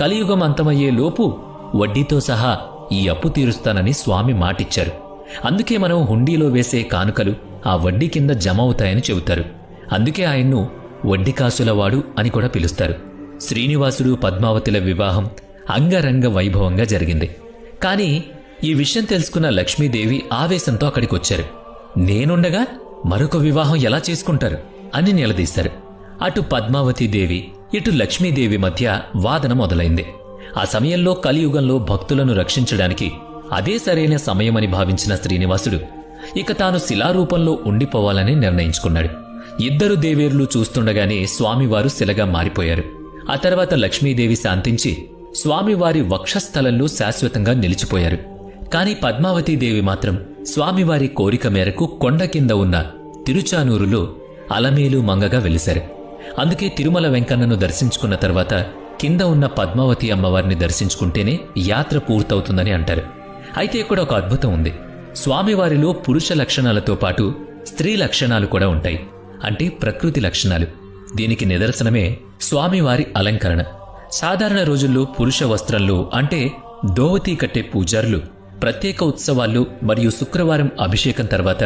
కలియుగం అంతమయ్యే లోపు వడ్డీతో సహా ఈ అప్పు తీరుస్తానని స్వామి మాటిచ్చారు. అందుకే మనం హుండీలో వేసే కానుకలు ఆ వడ్డీ కింద జమ అవుతాయని చెబుతారు. అందుకే ఆయన్ను వడ్డీకాసులవాడు అని కూడా పిలుస్తారు. శ్రీనివాసుడు పద్మావతిల వివాహం అంగరంగ వైభవంగా జరిగింది. కానీ ఈ విషయం తెలుసుకున్న లక్ష్మీదేవి ఆవేశంతో అక్కడికొచ్చారు. నేనుండగా మరొక వివాహం ఎలా చేసుకుంటారు అని నిలదీశారు. అటు పద్మావతీదేవి ఇటు లక్ష్మీదేవి మధ్య వాదన మొదలైంది. ఆ సమయంలో కలియుగంలో భక్తులను రక్షించడానికి అదే సరైన సమయమని భావించిన శ్రీనివాసుడు ఇక తాను శిలారూపంలో ఉండిపోవాలని నిర్ణయించుకున్నాడు. ఇద్దరు దేవేరులు చూస్తుండగానే స్వామివారు శిలగా మారిపోయారు. ఆ తర్వాత లక్ష్మీదేవి శాంతించి స్వామివారి వక్షస్థలంలో శాశ్వతంగా నిలిచిపోయారు. కాని పద్మావతీదేవి మాత్రం స్వామివారి కోరిక మేరకు కొండ కింద ఉన్న తిరుచానూరులో అలమేలు మంగగా వెలిశారు. అందుకే తిరుమల వెంకన్నను దర్శించుకున్న తర్వాత కింద ఉన్న పద్మావతి అమ్మవారిని దర్శించుకుంటేనే యాత్ర పూర్తవుతుందని అంటారు. అయితే ఇక్కడ ఒక అద్భుతం ఉంది. స్వామివారిలో పురుష లక్షణాలతో పాటు స్త్రీ లక్షణాలు కూడా ఉంటాయి. అంటే ప్రకృతి లక్షణాలు. దీనికి నిదర్శనమే స్వామివారి అలంకరణ. సాధారణ రోజుల్లో పురుష వస్త్రంలో అంటే దోవతి కట్టే పూజారులు ప్రత్యేక ఉత్సవాల్లో మరియు శుక్రవారం అభిషేకం తర్వాత